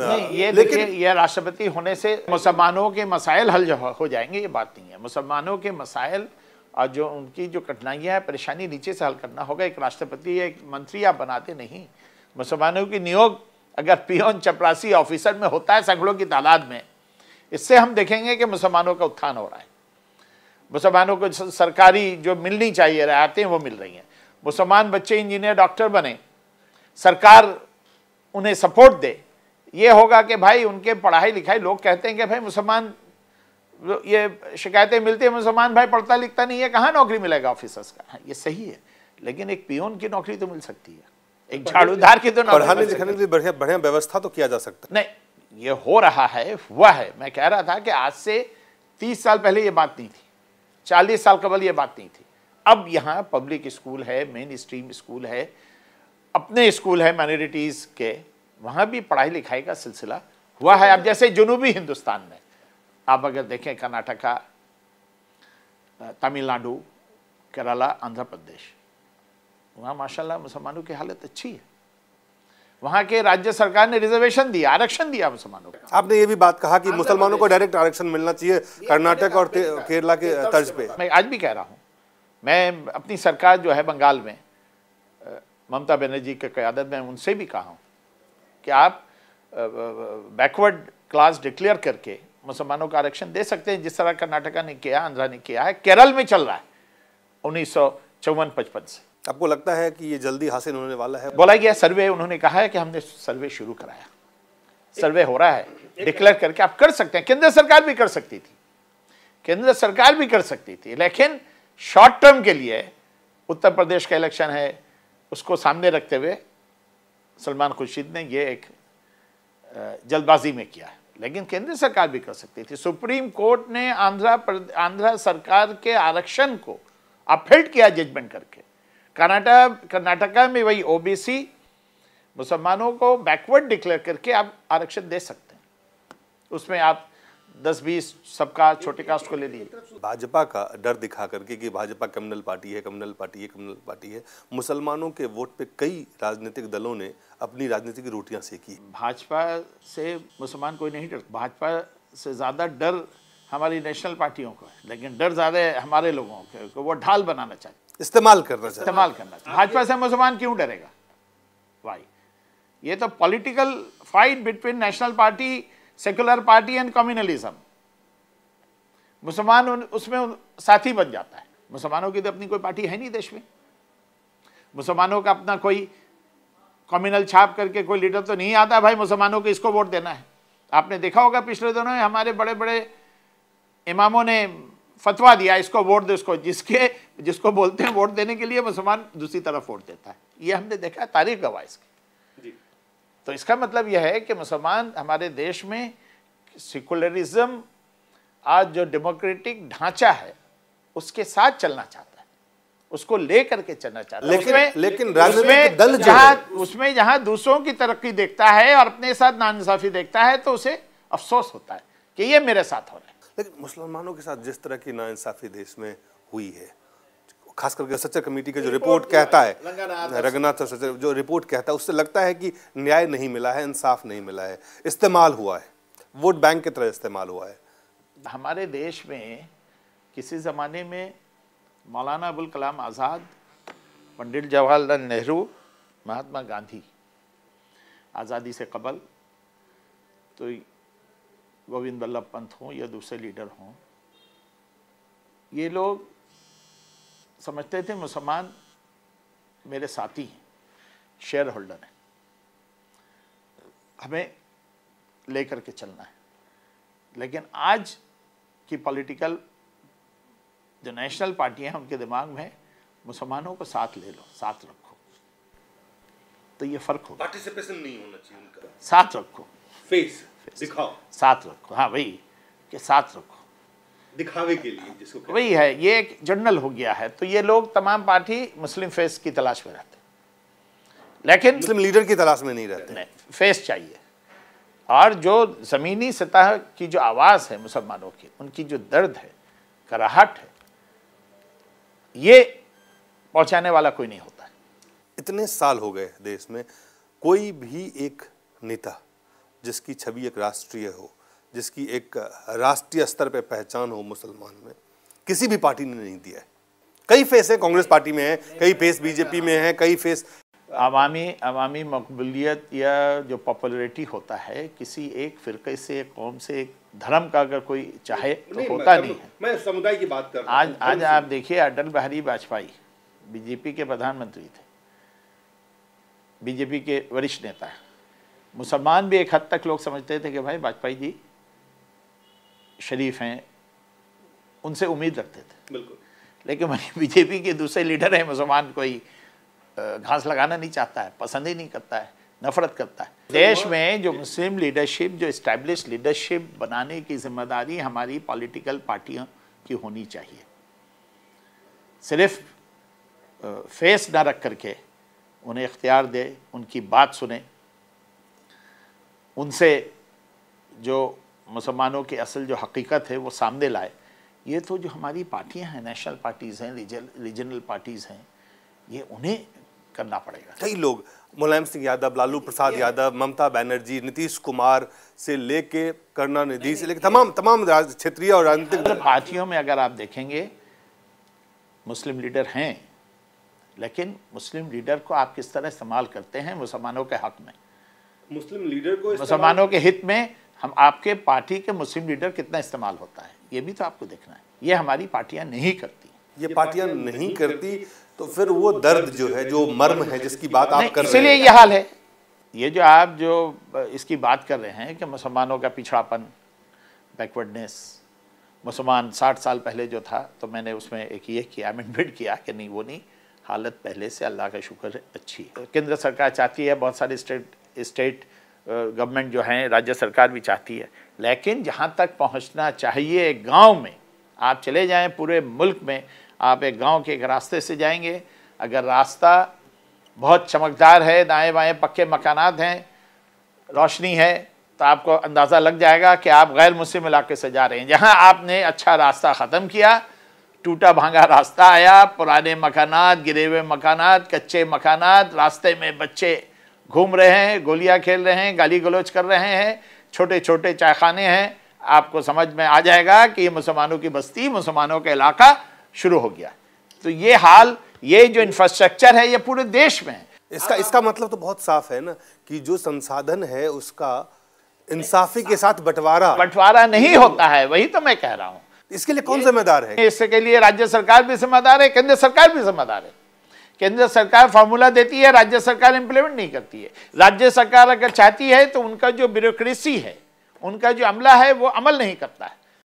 नहीं, ये देखिए, ये राष्ट्रपति होने से मुसलमानों के मसाइल हल हो जाएंगे, ये बात नहीं है। मुसलमानों के मसाइल और जो उनकी जो कठिनाइयां हैं, परेशानी नीचे से हल करना होगा। एक राष्ट्रपति एक मंत्री आप बनाते नहीं। मुसलमानों की नियोग अगर पियोन चपरासी ऑफिसर में होता है सैकड़ों की तादाद में, इससे हम देखेंगे कि मुसलमानों का उत्थान हो रहा है। मुसलमानों को सरकारी जो मिलनी चाहिए रियायतें वो मिल रही हैं। मुसलमान बच्चे इंजीनियर डॉक्टर बने, सरकार उन्हें सपोर्ट दे। ये होगा कि भाई उनके पढ़ाई लिखाई, लोग कहते हैं कि भाई मुसलमान, ये शिकायतें मिलती है मुसलमान भाई पढ़ता लिखता नहीं है, कहाँ नौकरी मिलेगा ऑफिसर्स का। ये सही है, लेकिन एक पियोन की नौकरी तो मिल सकती है, एक झाड़ूदार की तो पढ़ाने लिखाने के लिए बढ़िया बढ़िया व्यवस्था तो किया जा सकता है। नहीं, ये हो रहा है, हुआ है। मैं कह रहा था कि आज से 30 साल पहले ये बात नहीं थी, 40 साल कबल ये बात नहीं थी। अब यहाँ पब्लिक स्कूल है, मेन स्ट्रीम स्कूल है, अपने स्कूल है माइनॉरिटीज़ के, वहाँ भी पढ़ाई लिखाई का सिलसिला हुआ है। अब जैसे जनूबी हिंदुस्तान में आप अगर देखें, कर्नाटका, तमिलनाडु, केरला, आंध्र प्रदेश, वहाँ माशाल्लाह मुसलमानों की हालत अच्छी है। वहाँ के राज्य सरकार ने रिजर्वेशन दिया, आरक्षण दिया मुसलमानों को। आपने ये भी बात कहा कि मुसलमानों को डायरेक्ट आरक्षण मिलना चाहिए कर्नाटक और केरला के तर्ज पे। मैं आज भी कह रहा हूँ, मैं अपनी सरकार जो है बंगाल में ममता बनर्जी के क़यादत में, उनसे भी कहा हूँ कि आप बैकवर्ड क्लास डिक्लेयर करके मुसलमानों को आरक्षण दे सकते हैं, जिस तरह कर्नाटका ने किया, आंध्रा ने किया है, केरल में चल रहा है 1954-55 से। आपको लगता है कि ये जल्दी हासिल होने वाला है? बोला गया सर्वे, उन्होंने कहा है कि हमने सर्वे शुरू कराया, सर्वे हो रहा है, डिक्लेयर करके आप कर सकते हैं। केंद्र सरकार भी कर सकती थी, केंद्र सरकार भी कर सकती थी, लेकिन शॉर्ट टर्म के लिए उत्तर प्रदेश का इलेक्शन है, उसको सामने रखते हुए सलमान खुर्शीद ने ये एक जल्दबाजी में किया है। लेकिन केंद्र सरकार भी कर सकती थी। सुप्रीम कोर्ट ने आंध्रा सरकार के आरक्षण को अपहेल्ड किया जजमेंट करके। कर्नाटका में वही ओबीसी मुसलमानों को बैकवर्ड डिक्लेयर करके आप आरक्षण दे सकते हैं, उसमें आप 10-20 सबका छोटे कास्ट को ले लिए। भाजपा का डर दिखा करके कि भाजपा कम्युनल पार्टी है, कम्युनल पार्टी है, कम्युनल पार्टी है, मुसलमानों के वोट पे कई राजनीतिक दलों ने अपनी राजनीतिक रोटियां सेकी। भाजपा से मुसलमान कोई नहीं डरता, भाजपा से ज़्यादा डर हमारी नेशनल पार्टियों को है, लेकिन डर ज़्यादा है हमारे लोगों को, वो ढाल बनाना चाहते, इस्तेमाल करना चाहते। भाजपा से मुसलमान क्यों डरेगा भाई? ये तो political fight between national party, secular party and communalism. मुसलमान उसमें साथी बन जाता है। मुसलमानों की तो अपनी कोई पार्टी है नहीं देश में, मुसलमानों का अपना कोई कम्युनल छाप करके कोई लीडर तो नहीं आता भाई मुसलमानों को इसको वोट देना है। आपने देखा होगा पिछले दिनों में हमारे बड़े बड़े इमामों ने फतवा दिया, इसको वोट दो, इसको, जिसको बोलते हैं वोट देने के लिए मुसलमान दूसरी तरफ वोट देता है। ये हमने देखा, तारीख गवाह इसकी। तो इसका मतलब यह है कि मुसलमान हमारे देश में सेकुलरिज्म, आज जो डेमोक्रेटिक ढांचा है उसके साथ चलना चाहता है, उसको लेकर के चलना चाहता है। लेकिन राजनीतिक दल उसमें जहां दूसरों की तरक्की देखता है और अपने साथ नाइंसाफी देखता है तो उसे अफसोस होता है कि ये मेरे साथ हो रहा है। लेकिन मुसलमानों के साथ जिस तरह की नाइंसाफी देश में हुई है, खास करके सच्चर कमेटी का जो रिपोर्ट कहता है, रंगनाथ सच्चर जो रिपोर्ट कहता है, उससे लगता है कि न्याय नहीं मिला है, इंसाफ नहीं मिला है, इस्तेमाल हुआ है, वोट बैंक की तरह इस्तेमाल हुआ है। हमारे देश में किसी ज़माने में मौलाना अबुल कलाम आज़ाद, पंडित जवाहरलाल नेहरू, महात्मा गांधी, आज़ादी से कबल तो गोविंद बल्लभ पंत हों या दूसरे लीडर हों, ये लोग समझते थे मुसलमान मेरे साथी हैं, शेयर होल्डर हैं, हमें लेकर के चलना है। लेकिन आज की पॉलिटिकल जो नेशनल पार्टियां हैं उनके दिमाग में मुसलमानों को साथ ले लो, साथ रखो, तो ये फर्क होगा। पार्टिसिपेशन नहीं होना चाहिए उनका, साथ रखो, फेस दिखाओ, साथ रखो। हाँ वही कि साथ रखो, दिखावे के लिए जिसको वही है, ये एक जर्नल हो गया है। तो ये लोग तमाम पार्टी मुस्लिम फेस की तलाश में रहते, लेकिन मुस्लिम लीडर की तलाश में नहीं रहते, फेस चाहिए। और जो ज़मीनी सतह की जो आवाज़ है मुसलमानों की, उनकी जो दर्द है, कराहट है, ये पहुंचाने वाला कोई नहीं होता है। इतने साल हो गए देश में, कोई भी एक नेता जिसकी छवि एक राष्ट्रीय हो, जिसकी एक राष्ट्रीय स्तर पे पहचान हो मुसलमान में, किसी भी पार्टी ने नहीं दिया है। कई फेस है, कांग्रेस पार्टी में है, कई फेस बीजेपी में है, कई फेस अवामी मकबूलियत या जो पॉपुलरिटी होता है किसी एक फिरके से, एक कौम से, एक धर्म का अगर कोई चाहे तो होता नहीं है। मैं समुदाय की बात कर रहा हूं। आज आप देखिए, अटल बिहारी वाजपेयी बीजेपी के प्रधानमंत्री थे, बीजेपी के वरिष्ठ नेता है। मुसलमान भी एक हद तक लोग समझते थे कि भाई वाजपेयी जी शरीफ हैं, उनसे उम्मीद रखते थे। बिल्कुल। लेकिन वही बीजेपी के दूसरे लीडर हैं, मुसलमान कोई घास लगाना नहीं चाहता है, पसंद ही नहीं करता है, नफरत करता है। देश में जो मुस्लिम लीडरशिप, जो इस्टेब्लिश लीडरशिप बनाने की जिम्मेदारी हमारी पॉलिटिकल पार्टियों की होनी चाहिए। सिर्फ फेस ना रख करके उन्हें इख्तियार दे, उनकी बात सुने, उनसे जो मुसलमानों की असल जो हकीकत है वो सामने लाए। ये तो जो हमारी पार्टियां हैं, नेशनल पार्टीज़ हैं, रीजनल पार्टीज़ हैं, ये उन्हें करना पड़ेगा। कई लोग, मुलायम सिंह यादव, लालू प्रसाद यादव, ममता बनर्जी, नीतीश कुमार से लेके करुणानिधि से लेके तमाम क्षेत्रीय और राजनीतिक पार्टियों में अगर आप देखेंगे मुस्लिम लीडर हैं, लेकिन मुस्लिम लीडर को आप किस तरह इस्तेमाल करते हैं मुसलमानों के हक में, मुस्लिम लीडर को मुसलमानों के हित में हम आपके पार्टी के मुस्लिम लीडर कितना इस्तेमाल होता है, ये भी तो आपको देखना है। ये हमारी पार्टियां नहीं करती। ये पार्टियां नहीं करती तो फिर वो दर्द जो है, जो मर्म है जिसकी बात आप कर रहे हैं, इसलिए ये हाल है। ये जो आप जो इसकी बात कर रहे हैं कि मुसलमानों का पिछड़ापन, बैकवर्डनेस, मुसलमान 60 साल पहले जो था, तो मैंने उसमें एक ये किया, अमेंडमेंट किया कि नहीं, वो नहीं, हालत पहले से अल्लाह का शुक्र है अच्छी है। केंद्र सरकार चाहती है, बहुत सारे स्टेट गवर्नमेंट जो हैं, राज्य सरकार भी चाहती है, लेकिन जहाँ तक पहुँचना चाहिए एक गाँव में, आप चले जाएं पूरे मुल्क में, आप एक गांव के एक रास्ते से जाएंगे, अगर रास्ता बहुत चमकदार है, दाएं बाएं पक्के मकानात हैं, रोशनी है, तो आपको अंदाज़ा लग जाएगा कि आप गैर मुस्लिम इलाके से जा रहे हैं। जहां आपने अच्छा रास्ता ख़त्म किया, टूटा भांगा रास्ता आया, पुराने मकानात, गिरे हुए मकानात, कच्चे मकानात, रास्ते में बच्चे घूम रहे हैं, गोलियां खेल रहे हैं, गाली गलौज कर रहे हैं, छोटे छोटे चायखाने हैं, आपको समझ में आ जाएगा कि ये मुसलमानों की बस्ती, मुसलमानों का इलाका शुरू हो गया। तो ये हाल, ये जो इंफ्रास्ट्रक्चर है, ये पूरे देश में है। इसका मतलब तो बहुत साफ है ना कि जो संसाधन है उसका इंसाफी के साथ बंटवारा नहीं होता है। वही तो मैं कह रहा हूँ। इसके लिए कौन जिम्मेदार है? इसके लिए राज्य सरकार भी जिम्मेदार है, केंद्र सरकार भी जिम्मेदार है। केंद्र सरकार फार्मूला देती है, राज्य सरकार इंप्लीमेंट नहीं करती है। राज्य सरकार अगर चाहती है तो उनका जो ब्यूरोक्रेसी है, उनका जो अमला है, वो अमल नहीं करता है।